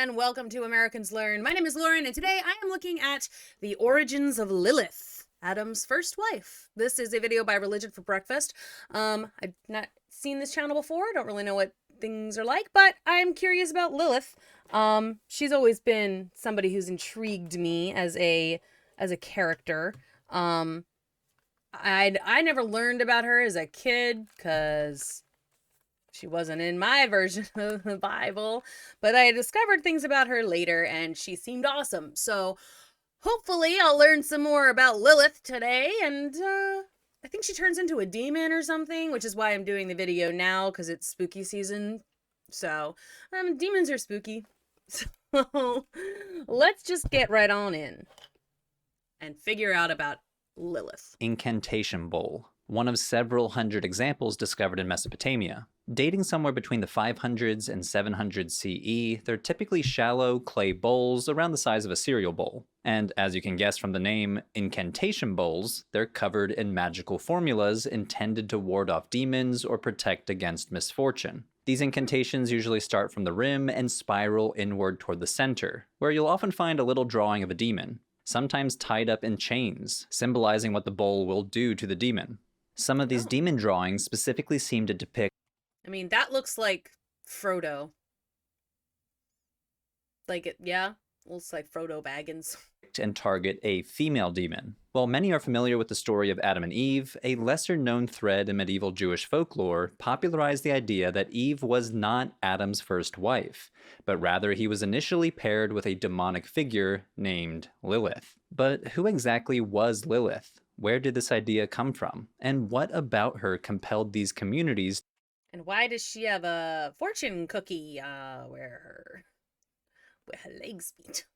and welcome to Americans Learn. My name is Lauren, and today I am looking at the origins of Lilith, Adam's first wife. This is a video by ReligionForBreakfast. I've not seen this channel before, don't really know what things are like, but I'm curious about Lilith. She's always been somebody who's intrigued me as a character. I never learned about her as a kid, because she wasn't in my version of the Bible, but I discovered things about her later, and she seemed awesome. So hopefully I'll learn some more about Lilith today, and I think she turns into a demon or something, which is why I'm doing the video now, because it's spooky season. So demons are spooky. So let's just get right on in and figure out about Lilith. Incantation Bowl, one of several hundred examples discovered in Mesopotamia. Dating somewhere between the 500s and 700 CE, they're typically shallow clay bowls around the size of a cereal bowl. And as you can guess from the name, Incantation Bowls, they're covered in magical formulas intended to ward off demons or protect against misfortune. These incantations usually start from the rim and spiral inward toward the center, where you'll often find a little drawing of a demon, sometimes tied up in chains, symbolizing what the bowl will do to the demon. Some of these demon drawings specifically seem to depict That looks like Frodo. Looks like Frodo Baggins. And target a female demon. While many are familiar with the story of Adam and Eve, a lesser-known thread in medieval Jewish folklore popularized the idea that Eve was not Adam's first wife, but rather he was initially paired with a demonic figure named Lilith. But who exactly was Lilith? Where did this idea come from? And what about her compelled these communities? And why does she have a fortune cookie where her legs meet?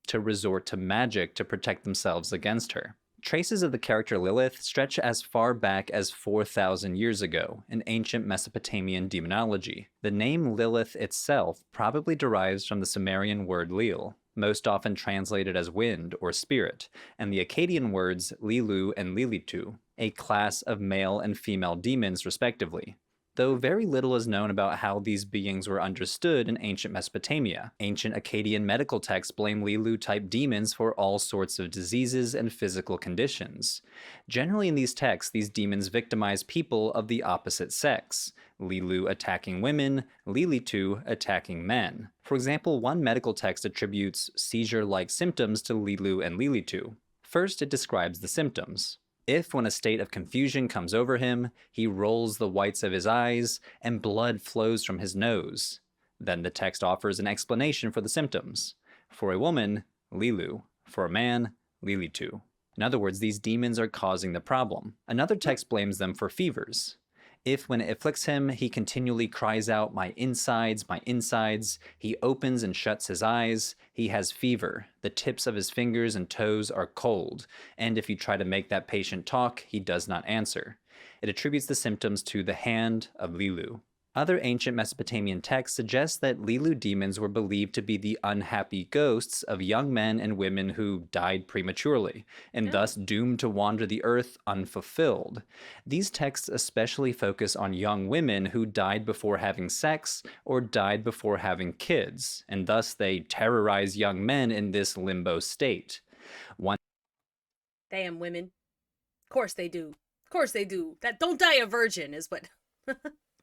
To resort to magic to protect themselves against her. Traces of the character Lilith stretch as far back as 4,000 years ago in ancient Mesopotamian demonology. The name Lilith itself probably derives from the Sumerian word Lil, most often translated as wind or spirit, and the Akkadian words Lilu and Lilitu, a class of male and female demons respectively. Though very little is known about how these beings were understood in ancient Mesopotamia. Ancient Akkadian medical texts blame Lilu-type demons for all sorts of diseases and physical conditions. Generally in these texts, these demons victimize people of the opposite sex, Lilu attacking women, Lilitu attacking men. For example, one medical text attributes seizure-like symptoms to Lilu and Lilitu. First, it describes the symptoms. If, when a state of confusion comes over him, he rolls the whites of his eyes, and blood flows from his nose. Then the text offers an explanation for the symptoms. For a woman, Lilu. For a man, Lilitu. In other words, these demons are causing the problem. Another text blames them for fevers. If, when it afflicts him, he continually cries out, my insides, he opens and shuts his eyes, he has fever, the tips of his fingers and toes are cold, and if you try to make that patient talk, he does not answer. It attributes the symptoms to the hand of Lilu. Other ancient Mesopotamian texts suggest that Lilu demons were believed to be the unhappy ghosts of young men and women who died prematurely, and thus doomed to wander the earth unfulfilled. These texts especially focus on young women who died before having sex or died before having kids, and thus they terrorize young men in this limbo state. Damn women. Of course they do. Of course they do. That don't die a virgin is what...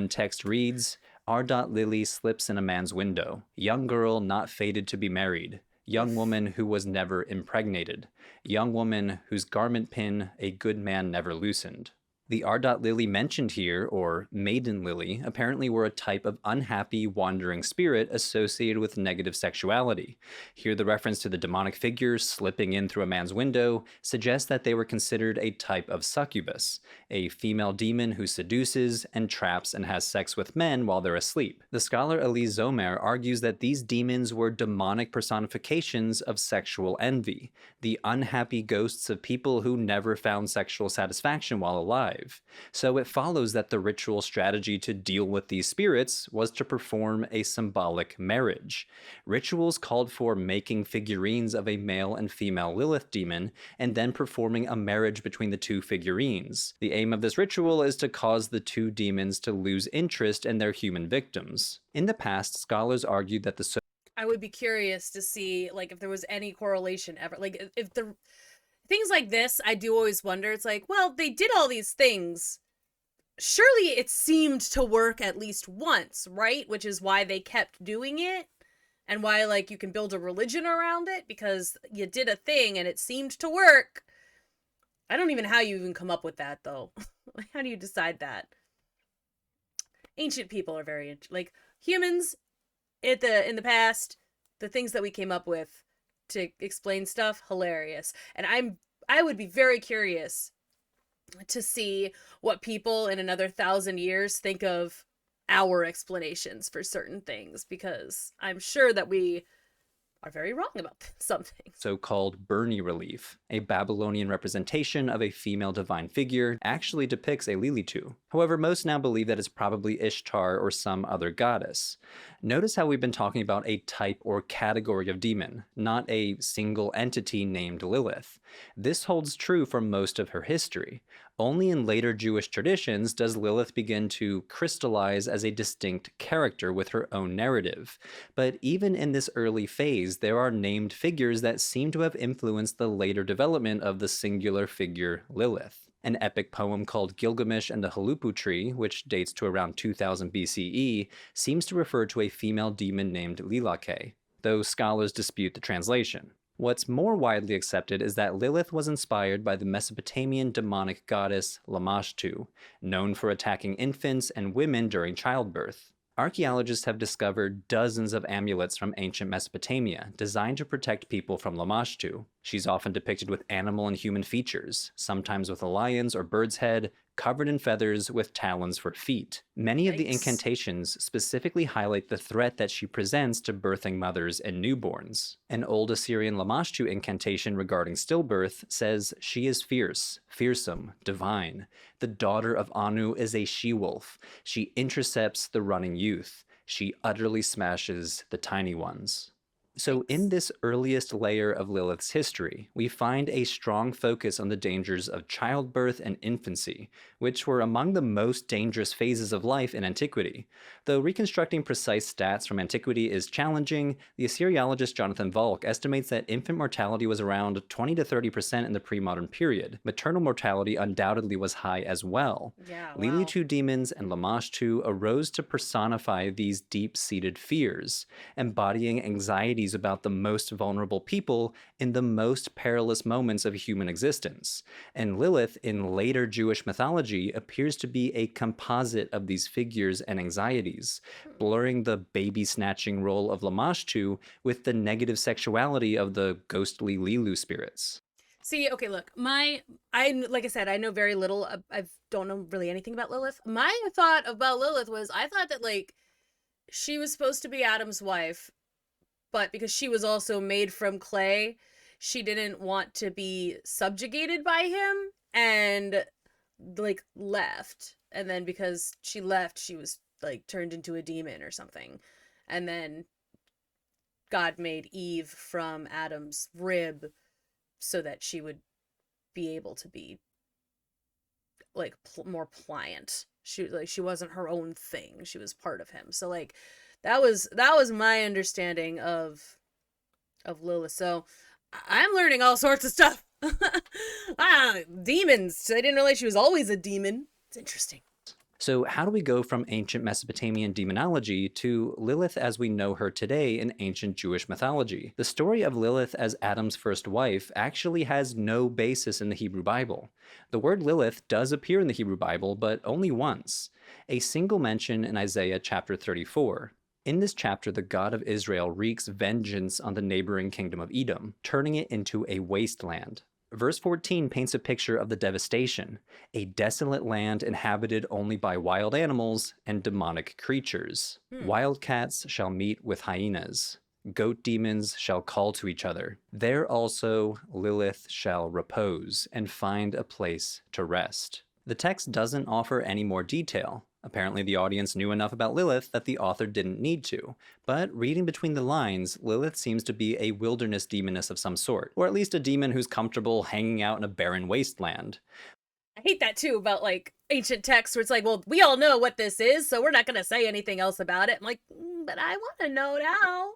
Text reads, R. Lily slips in a man's window. Young girl not fated to be married. Young woman who was never impregnated. Young woman whose garment pin a good man never loosened. The R. Lily mentioned here, or maiden lily, apparently were a type of unhappy, wandering spirit associated with negative sexuality. Here the reference to the demonic figures slipping in through a man's window suggests that they were considered a type of succubus, a female demon who seduces and traps and has sex with men while they're asleep. The scholar Elise Zomer argues that these demons were demonic personifications of sexual envy, the unhappy ghosts of people who never found sexual satisfaction while alive. So it follows that the ritual strategy to deal with these spirits was to perform a symbolic marriage. Rituals called for making figurines of a male and female Lilith demon and then performing a marriage between the two figurines. The aim of this ritual is to cause the two demons to lose interest in their human victims. In the past, scholars argued that the I would be curious to see, like, if there was any correlation ever. Like, if the things like this, I do always wonder. It's like, well, they did all these things. Surely it seemed to work at least once, right? Which is why they kept doing it. And why, like, you can build a religion around it, because you did a thing and it seemed to work. I don't even know how you even come up with that, though. Like, how do you decide that? Ancient people are very, like, humans in the past, the things that we came up with to explain stuff, hilarious. And I would be very curious to see what people in another 1,000 years think of our explanations for certain things, because I'm sure that we are very wrong about some things. So-called Bernie relief, a Babylonian representation of a female divine figure, actually depicts a Lilith. However, most now believe that it's probably Ishtar or some other goddess. Notice how we've been talking about a type or category of demon, not a single entity named Lilith. This holds true for most of her history. Only in later Jewish traditions does Lilith begin to crystallize as a distinct character with her own narrative. But even in this early phase, there are named figures that seem to have influenced the later development of the singular figure Lilith. An epic poem called Gilgamesh and the Halupu Tree, which dates to around 2000 BCE, seems to refer to a female demon named Lilake, though scholars dispute the translation. What's more widely accepted is that Lilith was inspired by the Mesopotamian demonic goddess Lamashtu, known for attacking infants and women during childbirth. Archaeologists have discovered dozens of amulets from ancient Mesopotamia designed to protect people from Lamashtu. She's often depicted with animal and human features, sometimes with a lion's or bird's head, covered in feathers with talons for feet. Many of the incantations specifically highlight the threat that she presents to birthing mothers and newborns. An old Assyrian Lamashtu incantation regarding stillbirth says, "She is fierce, fearsome, divine. The daughter of Anu is a she-wolf. She intercepts the running youth. She utterly smashes the tiny ones." So in this earliest layer of Lilith's history, we find a strong focus on the dangers of childbirth and infancy, which were among the most dangerous phases of life in antiquity. Though reconstructing precise stats from antiquity is challenging, the Assyriologist Jonathan Volk estimates that infant mortality was around 20 to 30% in the pre-modern period. Maternal mortality undoubtedly was high as well. Yeah, wow. Lilith demons and Lamashtu arose to personify these deep-seated fears, embodying anxieties about the most vulnerable people in the most perilous moments of human existence. And Lilith, in later Jewish mythology, appears to be a composite of these figures and anxieties, blurring the baby-snatching role of Lamashtu with the negative sexuality of the ghostly Lilu spirits. See, okay, look, like I said, I know very little. I don't know really anything about Lilith. My thought about Lilith was, I thought that, like, she was supposed to be Adam's wife, but because she was also made from clay, she didn't want to be subjugated by him and, like, left. And then because she left, she was, like, turned into a demon or something. And then God made Eve from Adam's rib so that she would be able to be, like, more pliant. She wasn't her own thing. She was part of him. So, like, that was my understanding of Lilith. So I'm learning all sorts of stuff. Demons. I didn't realize she was always a demon. It's interesting. So how do we go from ancient Mesopotamian demonology to Lilith as we know her today in ancient Jewish mythology? The story of Lilith as Adam's first wife actually has no basis in the Hebrew Bible. The word Lilith does appear in the Hebrew Bible, but only once. A single mention in Isaiah chapter 34. In this chapter, the God of Israel wreaks vengeance on the neighboring kingdom of Edom, turning it into a wasteland. Verse 14 paints a picture of the devastation, a desolate land inhabited only by wild animals and demonic creatures. Wildcats shall meet with hyenas. Goat demons shall call to each other. There also Lilith shall repose and find a place to rest. The text doesn't offer any more detail. Apparently the audience knew enough about Lilith that the author didn't need to. But reading between the lines, Lilith seems to be a wilderness demoness of some sort, or at least a demon who's comfortable hanging out in a barren wasteland. I hate that too about, like, ancient texts where it's like, well, we all know what this is, so we're not going to say anything else about it. I'm like, but I want to know now.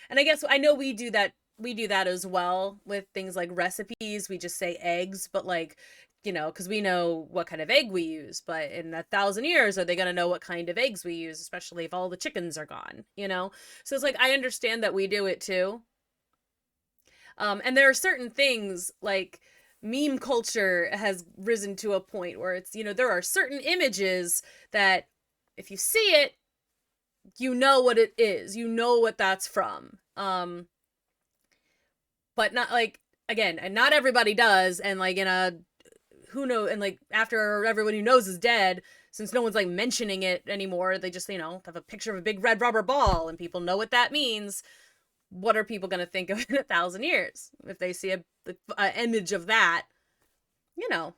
And I guess I know we do that. We do that as well with things like recipes. We just say eggs, but like, you know, because we know what kind of egg we use. But in 1,000 years, are they going to know what kind of eggs we use, especially if all the chickens are gone, you know? So it's like, I understand that we do it too. And there are certain things like meme culture has risen to a point where it's, you know, there are certain images that if you see it, you know what it is, you know what that's from. But not like, again, and not everybody does. And like in a, who knows, and like after everyone who knows is dead, since no one's like mentioning it anymore, they just, you know, have a picture of a big red rubber ball and people know what that means. What are people going to think of in 1,000 years if they see a image of that? You know,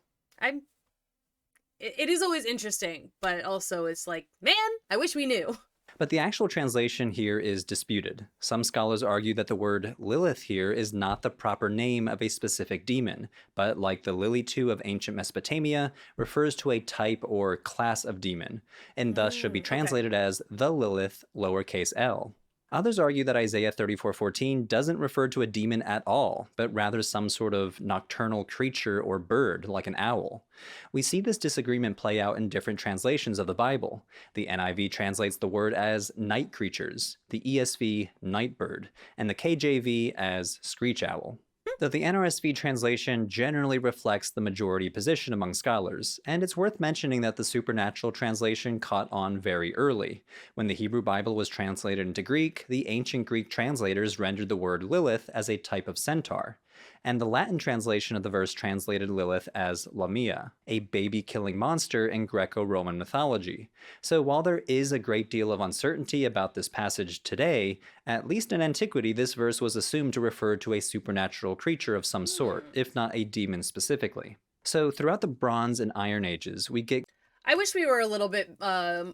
it is always interesting, but also it's like, man, I wish we knew. But the actual translation here is disputed. Some scholars argue that the word Lilith here is not the proper name of a specific demon, but like the Lily-2 of ancient Mesopotamia, refers to a type or class of demon, and thus should be translated as the Lilith, lowercase l. Others argue that Isaiah 34:14 doesn't refer to a demon at all, but rather some sort of nocturnal creature or bird, like an owl. We see this disagreement play out in different translations of the Bible. The NIV translates the word as night creatures, the ESV night bird, and the KJV as screech owl. Though the NRSV translation generally reflects the majority position among scholars, and it's worth mentioning that the supernatural translation caught on very early. When the Hebrew Bible was translated into Greek, the ancient Greek translators rendered the word Lilith as a type of centaur, and the Latin translation of the verse translated Lilith as Lamia, a baby-killing monster in Greco-Roman mythology. So while there is a great deal of uncertainty about this passage today, at least in antiquity this verse was assumed to refer to a supernatural creature of some sort, if not a demon specifically. So throughout the Bronze and Iron Ages, we get... I wish we were a little bit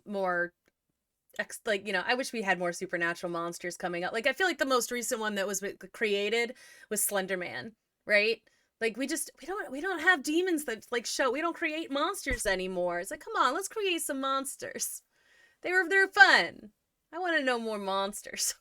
more... like, you know, I wish we had more supernatural monsters coming up. Like, I feel like the most recent one that was created was Slender Man, right? Like, we don't have demons that like show. We don't create monsters anymore. It's like, come on, let's create some monsters. They're fun. I want to know more monsters.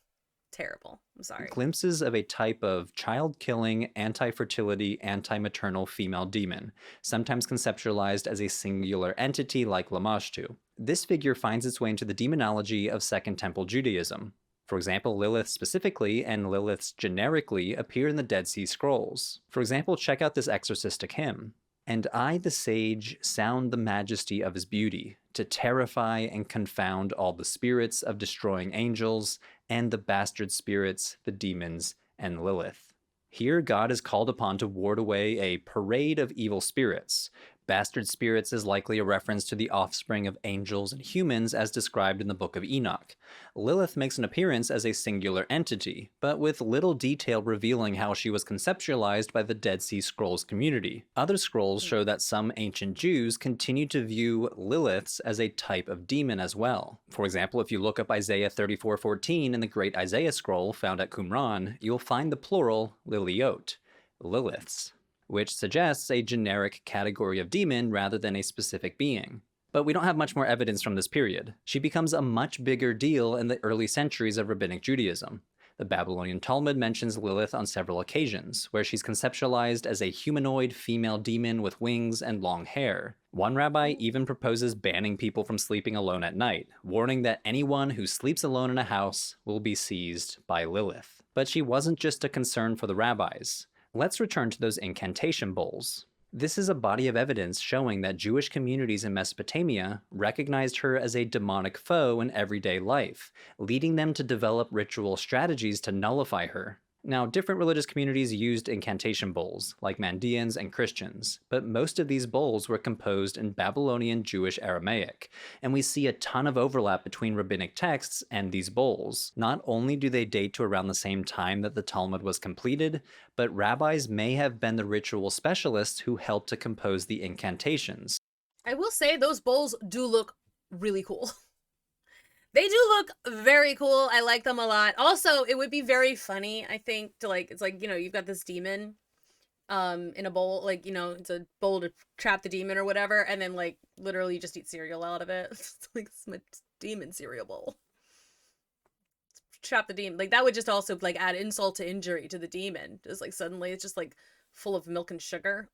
Terrible. I'm sorry. Glimpses of a type of child-killing, anti-fertility, anti-maternal female demon, sometimes conceptualized as a singular entity like Lamashtu. This figure finds its way into the demonology of Second Temple Judaism. For example, Lilith specifically and Liliths generically appear in the Dead Sea Scrolls. For example, check out this exorcistic hymn. And I, the sage, sound the majesty of his beauty, to terrify and confound all the spirits of destroying angels, and the bastard spirits, the demons, and Lilith. Here, God is called upon to ward away a parade of evil spirits. Bastard spirits is likely a reference to the offspring of angels and humans as described in the Book of Enoch. Lilith makes an appearance as a singular entity, but with little detail revealing how she was conceptualized by the Dead Sea Scrolls community. Other scrolls show that some ancient Jews continue to view Liliths as a type of demon as well. For example, if you look up Isaiah 34:14 in the Great Isaiah Scroll found at Qumran, you'll find the plural Liliot, Liliths, which suggests a generic category of demon rather than a specific being. But we don't have much more evidence from this period. She becomes a much bigger deal in the early centuries of Rabbinic Judaism. The Babylonian Talmud mentions Lilith on several occasions, where she's conceptualized as a humanoid female demon with wings and long hair. One rabbi even proposes banning people from sleeping alone at night, warning that anyone who sleeps alone in a house will be seized by Lilith. But she wasn't just a concern for the rabbis. Let's return to those Incantation Bowls. This is a body of evidence showing that Jewish communities in Mesopotamia recognized her as a demonic foe in everyday life, leading them to develop ritual strategies to nullify her. Now, different religious communities used incantation bowls, like Mandeans and Christians, but most of these bowls were composed in Babylonian Jewish Aramaic, and we see a ton of overlap between rabbinic texts and these bowls. Not only do they date to around the same time that the Talmud was completed, but rabbis may have been the ritual specialists who helped to compose the incantations. I will say those bowls do look really cool. They do look very cool. I like them a lot. Also, it would be very funny, I think, to like, it's like, you know, you've got this demon in a bowl, like, you know, it's a bowl to trap the demon or whatever, and then like literally just eat cereal out of it. It's like, it's my demon cereal bowl. trap the demon. Like that would just also like add insult to injury to the demon. Just like suddenly it's just like full of milk and sugar.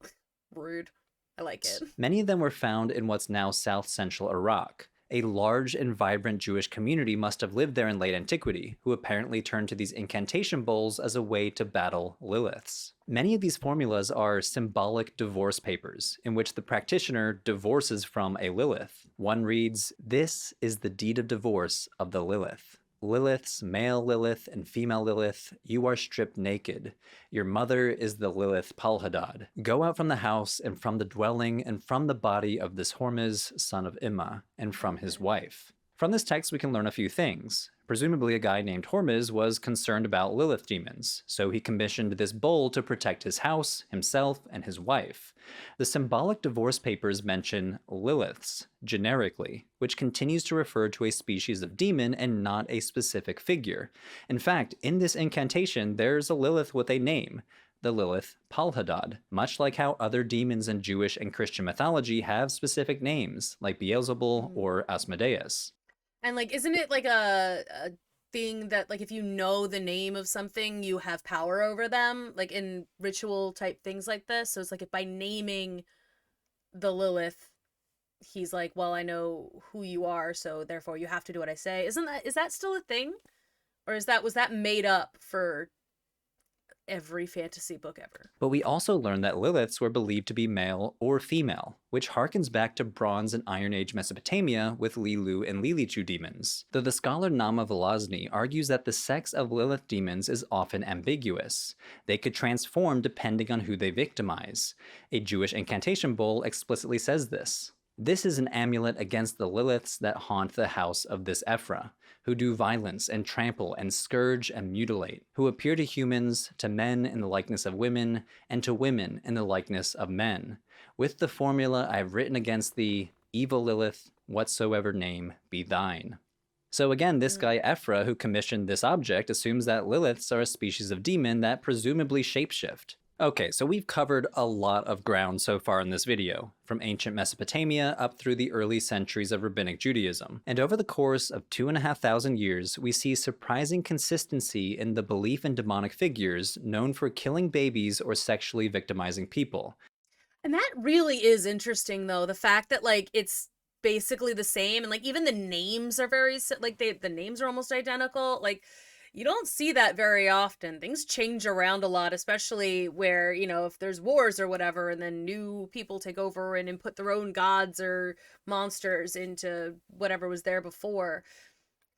Rude. I like it. Many of them were found in what's now south-central Iraq. A large and vibrant Jewish community must have lived there in late antiquity, who apparently turned to these incantation bowls as a way to battle Liliths. Many of these formulas are symbolic divorce papers, in which the practitioner divorces from a Lilith. One reads, "This is the deed of divorce of the Lilith. Liliths, male Lilith and female Lilith, you are stripped naked. Your mother is the Lilith Palhadad. Go out from the house and from the dwelling and from the body of this Hormuz, son of Imma, and from his wife." From this text, we can learn a few things. Presumably, a guy named Hormuz was concerned about Lilith demons, so he commissioned this bowl to protect his house, himself, and his wife. The symbolic divorce papers mention Liliths, generically, which continues to refer to a species of demon and not a specific figure. In fact, in this incantation, there's a Lilith with a name, the Lilith Palhadad, much like how other demons in Jewish and Christian mythology have specific names, like Beelzebul or Asmodeus. And like, isn't it like a thing that like if you know the name of something, you have power over them, like in ritual type things like this? So it's like if by naming the Lilith, he's like, well, I know who you are, so therefore you have to do what I say. Is that still a thing? Or was that made up for every fantasy book ever? But we also learned that Liliths were believed to be male or female, which harkens back to Bronze and Iron Age Mesopotamia with Lilu and Lilichu demons. Though the scholar Nama Velazny argues that the sex of Lilith demons is often ambiguous. They could transform depending on who they victimize. A Jewish incantation bowl explicitly says this. This is an amulet against the Liliths that haunt the house of this Ephra, who do violence and trample and scourge and mutilate, who appear to humans, to men in the likeness of women, and to women in the likeness of men. With the formula I have written against thee, evil Lilith, whatsoever name be thine. So again, this guy Ephra, who commissioned this object, assumes that Liliths are a species of demon that presumably shapeshift. Okay, so we've covered a lot of ground so far in this video, from ancient Mesopotamia up through the early centuries of Rabbinic Judaism. And over the course of 2,500 years, we see surprising consistency in the belief in demonic figures known for killing babies or sexually victimizing people. And that really is interesting, though, the fact that, like, it's basically the same, and, like, even the names are very, like, the names are almost identical, like, you don't see that very often. Things change around a lot, especially where, you know, if there's wars or whatever, and then new people take over and input their own gods or monsters into whatever was there before.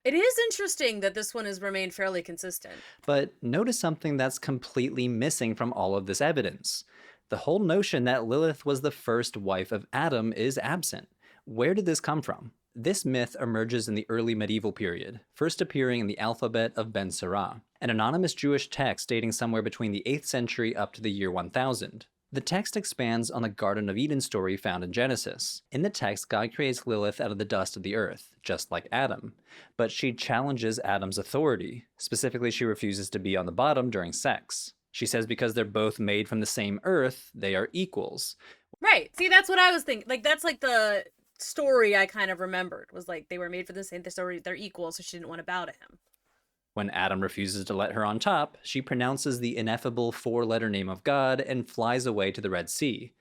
It is interesting that this one has remained fairly consistent. But notice something that's completely missing from all of this evidence. The whole notion that Lilith was the first wife of Adam is absent. Where did this come from? This myth emerges in the early medieval period, first appearing in the alphabet of Ben Sirah, an anonymous Jewish text dating somewhere between the 8th century up to the year 1000. The text expands on the Garden of Eden story found in Genesis. In the text, God creates Lilith out of the dust of the earth, just like Adam, but she challenges Adam's authority. Specifically, she refuses to be on the bottom during sex. She says because they're both made from the same earth, they are equals. Right. See, that's what I was thinking. Like, that's like the story I kind of remembered, was like they were made for the same story, they're equal, so she didn't want to bow to him. When Adam refuses to let her on top, she pronounces the ineffable 4-letter name of God and flies away to the Red Sea.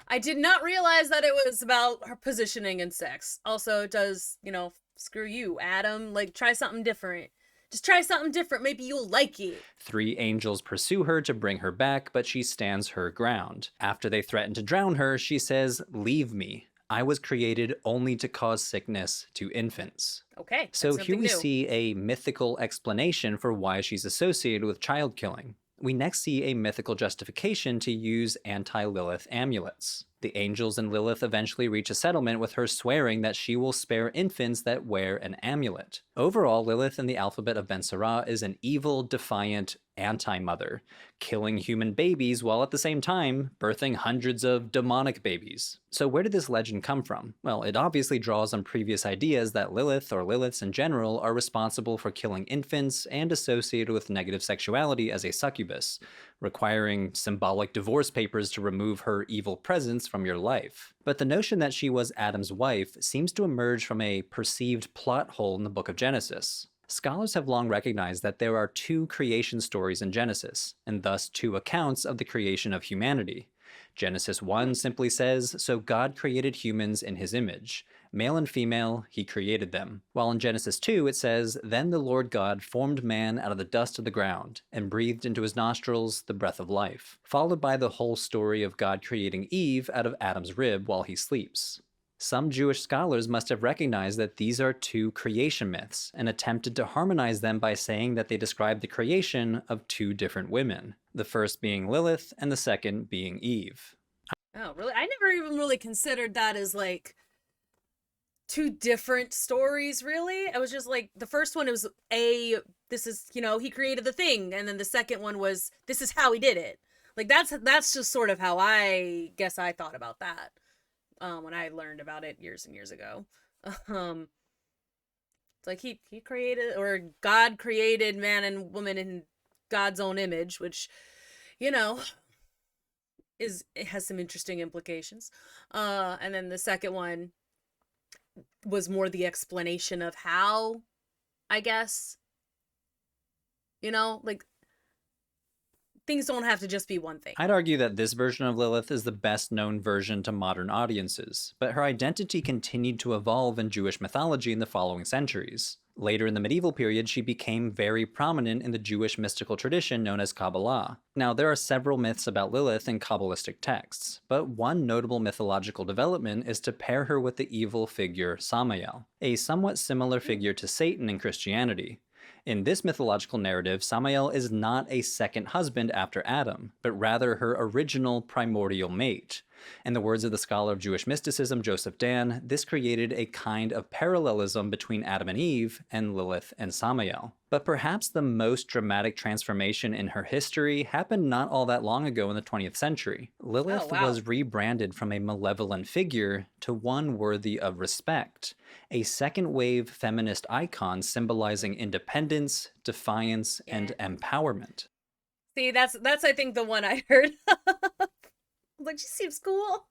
I did not realize that it was about her positioning and sex. Also, it does, you know, screw you, Adam, like, try something different. Just try something different, maybe you'll like it. 3 angels pursue her to bring her back, but she stands her ground. After they threaten to drown her, she says, "Leave me. I was created only to cause sickness to infants." Okay. So here we see a mythical explanation for why she's associated with child killing. We next see a mythical justification to use anti-Lilith amulets. The angels and Lilith eventually reach a settlement with her swearing that she will spare infants that wear an amulet. Overall, Lilith in the alphabet of Ben Sirah is an evil, defiant anti-mother, killing human babies while at the same time birthing hundreds of demonic babies. So where did this legend come from? Well, it obviously draws on previous ideas that Lilith, or Liliths in general, are responsible for killing infants and associated with negative sexuality as a succubus, requiring symbolic divorce papers to remove her evil presence from your life. But the notion that she was Adam's wife seems to emerge from a perceived plot hole in the book of Genesis. Scholars have long recognized that there are two creation stories in Genesis, and thus two accounts of the creation of humanity. Genesis 1 simply says, "So God created humans in his image. Male and female, he created them." While in Genesis 2 it says, "Then the Lord God formed man out of the dust of the ground, and breathed into his nostrils the breath of life," followed by the whole story of God creating Eve out of Adam's rib while he sleeps. Some Jewish scholars must have recognized that these are two creation myths and attempted to harmonize them by saying that they describe the creation of two different women, the first being Lilith and the second being Eve. Oh, really? I never even really considered that as like two different stories, really. It was just like the first one was this is, he created the thing, and then the second one was this is how he did it. Like that's just sort of how I guess I thought about that. When I learned about it years and years ago. It's like he created, or God created man and woman in God's own image, which, it has some interesting implications. And then the second one was more the explanation of how, I guess, like things don't have to just be one thing. I'd argue that this version of Lilith is the best known version to modern audiences, but her identity continued to evolve in Jewish mythology in the following centuries. Later in the medieval period, she became very prominent in the Jewish mystical tradition known as Kabbalah. Now, there are several myths about Lilith in Kabbalistic texts, but one notable mythological development is to pair her with the evil figure Samael, a somewhat similar figure to Satan in Christianity. In this mythological narrative, Samael is not a second husband after Adam, but rather her original primordial mate. In the words of the scholar of Jewish mysticism, Joseph Dan, this created a kind of parallelism between Adam and Eve and Lilith and Samael. But perhaps the most dramatic transformation in her history happened not all that long ago in the 20th century. Lilith was rebranded from a malevolent figure to one worthy of respect, a second-wave feminist icon symbolizing independence, defiance, and empowerment. See, that's I think the one I heard. Like, she seems cool.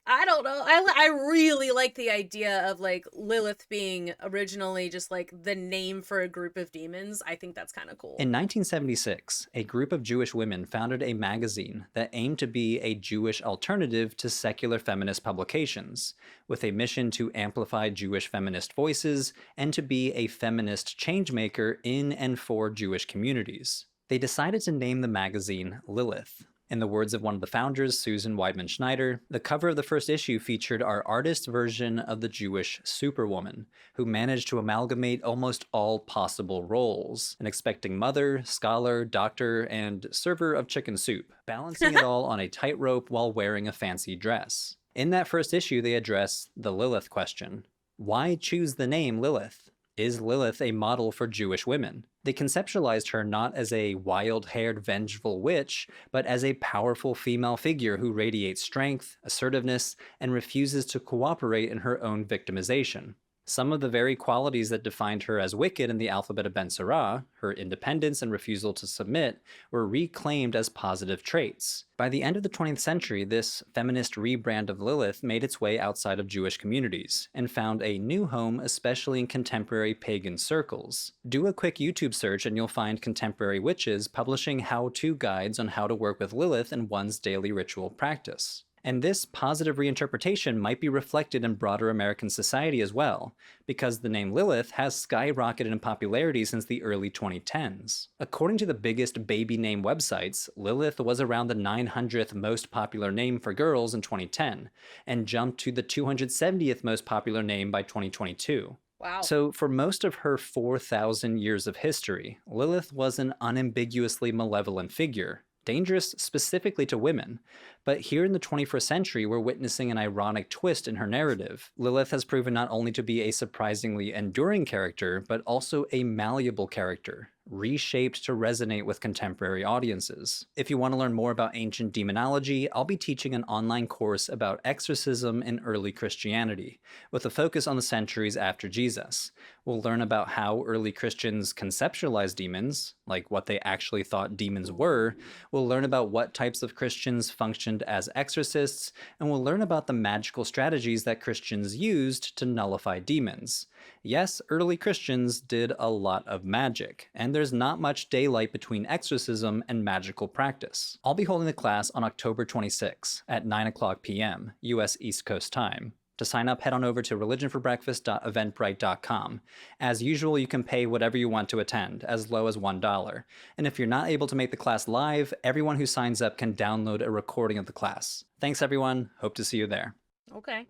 I don't know. I really like the idea of like Lilith being originally just like the name for a group of demons. I think that's kind of cool. In 1976, a group of Jewish women founded a magazine that aimed to be a Jewish alternative to secular feminist publications, with a mission to amplify Jewish feminist voices and to be a feminist changemaker in and for Jewish communities. They decided to name the magazine Lilith. In the words of one of the founders, Susan Weidman Schneider, the cover of the first issue featured our artist version of the Jewish superwoman, who managed to amalgamate almost all possible roles: an expecting mother, scholar, doctor, and server of chicken soup, balancing it all on a tightrope while wearing a fancy dress. In that first issue, they address the Lilith question. Why choose the name Lilith? Is Lilith a model for Jewish women? They conceptualized her not as a wild-haired, vengeful witch, but as a powerful female figure who radiates strength, assertiveness, and refuses to cooperate in her own victimization. Some of the very qualities that defined her as wicked in the alphabet of Ben Sirah, her independence and refusal to submit, were reclaimed as positive traits. By the end of the 20th century, this feminist rebrand of Lilith made its way outside of Jewish communities, and found a new home especially in contemporary pagan circles. Do a quick YouTube search and you'll find contemporary witches publishing how-to guides on how to work with Lilith in one's daily ritual practice. And this positive reinterpretation might be reflected in broader American society as well, because the name Lilith has skyrocketed in popularity since the early 2010s. According to the biggest baby name websites, Lilith was around the 900th most popular name for girls in 2010, and jumped to the 270th most popular name by 2022. Wow. So for most of her 4,000 years of history, Lilith was an unambiguously malevolent figure, dangerous specifically to women. But here in the 21st century, we're witnessing an ironic twist in her narrative. Lilith has proven not only to be a surprisingly enduring character, but also a malleable character, reshaped to resonate with contemporary audiences. If you want to learn more about ancient demonology, I'll be teaching an online course about exorcism in early Christianity, with a focus on the centuries after Jesus. We'll learn about how early Christians conceptualized demons, like what they actually thought demons were. We'll learn about what types of Christians functioned as exorcists, and we'll learn about the magical strategies that Christians used to nullify demons. Yes, early Christians did a lot of magic, and there's not much daylight between exorcism and magical practice. I'll be holding the class on October 26 at 9 p.m. US East Coast time. To sign up, head on over to religionforbreakfast.eventbrite.com. As usual, you can pay whatever you want to attend, as low as $1. And if you're not able to make the class live, everyone who signs up can download a recording of the class. Thanks, everyone. Hope to see you there. Okay.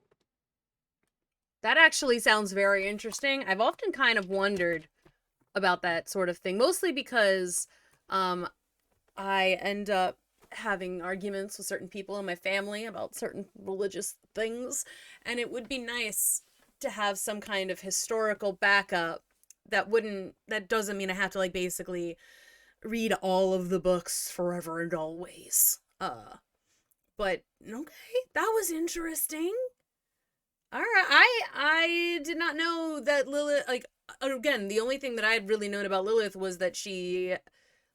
That actually sounds very interesting. I've often kind of wondered about that sort of thing, mostly because I end up having arguments with certain people in my family about certain religious things, and it would be nice to have some kind of historical backup that doesn't mean I have to like basically read all of the books forever and always. But okay, that was interesting. All right, I did not know that Lilith, like, again, the only thing that I had really known about Lilith was that she,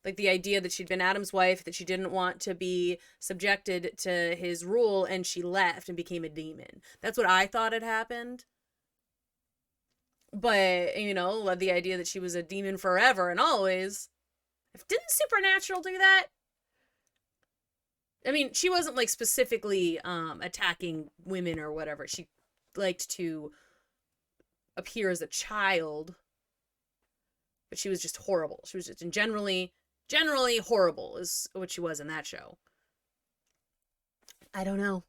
like, the idea that she'd been Adam's wife, that she didn't want to be subjected to his rule, and she left and became a demon. That's what I thought had happened. But, you know, the idea that she was a demon forever and always. Didn't Supernatural do that? I mean, she wasn't, like, specifically attacking women or whatever. She liked to appear as a child, but she was just horrible. She was just generally horrible is what she was in that show. I don't know,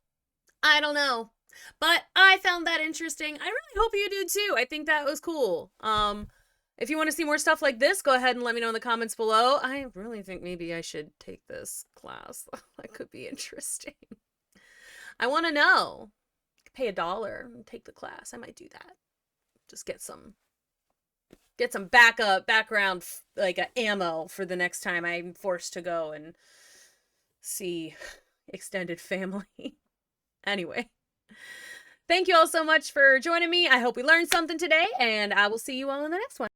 but I found that interesting. I really hope you do too. I think that was cool. If you want to see more stuff like this, go ahead and let me know in the comments below. I really think maybe I should take this class. That could be interesting. I want to know. Pay $1 and take the class. I might do that. Just get some background, like ammo for the next time I'm forced to go and see extended family. Anyway, thank you all so much for joining me. I hope we learned something today, and I will see you all in the next one.